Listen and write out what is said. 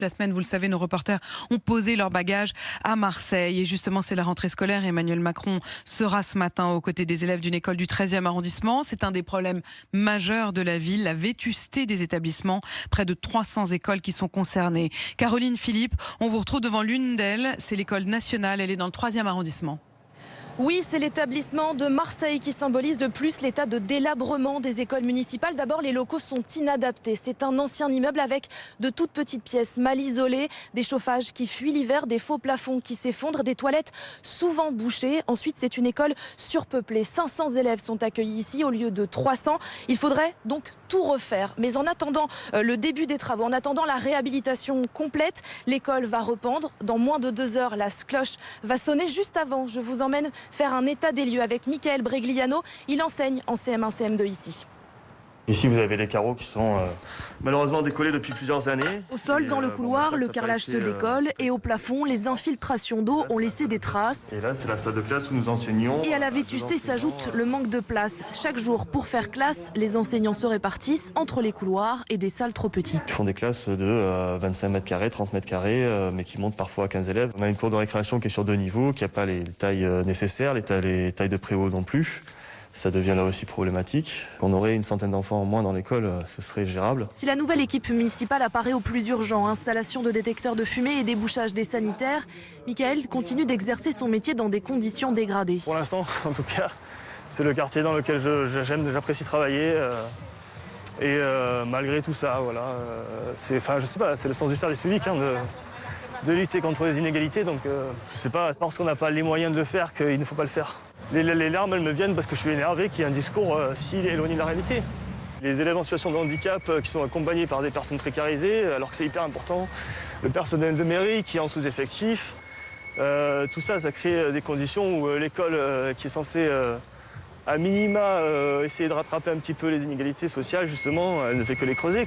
La semaine, vous le savez, nos reporters ont posé leurs bagages à Marseille. Et justement, c'est la rentrée scolaire. Emmanuel Macron sera ce matin aux côtés des élèves d'une école du 13e arrondissement. C'est un des problèmes majeurs de la ville, la vétusté des établissements. Près de 300 écoles qui sont concernées. Caroline Philippe, on vous retrouve devant l'une d'elles. C'est l'école nationale. Elle est dans le 3e arrondissement. Oui, c'est l'établissement de Marseille qui symbolise de plus l'état de délabrement des écoles municipales. D'abord, les locaux sont inadaptés. C'est un ancien immeuble avec de toutes petites pièces mal isolées, des chauffages qui fuient l'hiver, des faux plafonds qui s'effondrent, des toilettes souvent bouchées. Ensuite, c'est une école surpeuplée. 500 élèves sont accueillis ici au lieu de 300. Il faudrait donc tout refaire. Mais en attendant le début des travaux, en attendant la réhabilitation complète, l'école va rependre. Dans moins de 2 heures, la cloche va sonner. Juste avant, je vous emmène faire un état des lieux avec Michael Bregliano. Il enseigne en CM1, CM2 ici. Ici, vous avez les carreaux qui sont malheureusement décollés depuis plusieurs années. Au sol, dans le couloir, le carrelage se décolle et au plafond, les infiltrations d'eau ont laissé des traces. Et là, c'est la salle de classe où nous enseignons. Et à la vétusté s'ajoute le manque de place. Chaque jour, pour faire classe, les enseignants se répartissent entre les couloirs et des salles trop petites. Ils font des classes de 25 mètres carrés, 30 mètres carrés, mais qui montent parfois à 15 élèves. On a une cour de récréation qui est sur 2 niveaux, qui n'a pas les tailles nécessaires, les tailles de préau non plus. Ça devient là aussi problématique. On aurait une centaine d'enfants en moins dans l'école, ce serait gérable. Si la nouvelle équipe municipale apparaît au plus urgent, installation de détecteurs de fumée et débouchage des sanitaires, Michael continue d'exercer son métier dans des conditions dégradées. Pour l'instant, en tout cas, c'est le quartier dans lequel j'apprécie travailler. Malgré tout ça, voilà, je sais pas, c'est le sens du service public de lutter contre les inégalités. Donc, je sais pas, parce qu'on n'a pas les moyens de le faire qu'il ne faut pas le faire. Les larmes, elles me viennent parce que je suis énervé qu'il y ait un discours si éloigné de la réalité. Les élèves en situation de handicap qui sont accompagnés par des personnes précarisées, alors que c'est hyper important. Le personnel de mairie qui est en sous-effectif. Tout ça, ça crée des conditions où l'école qui est censée, à minima, essayer de rattraper un petit peu les inégalités sociales, justement, elle ne fait que les creuser.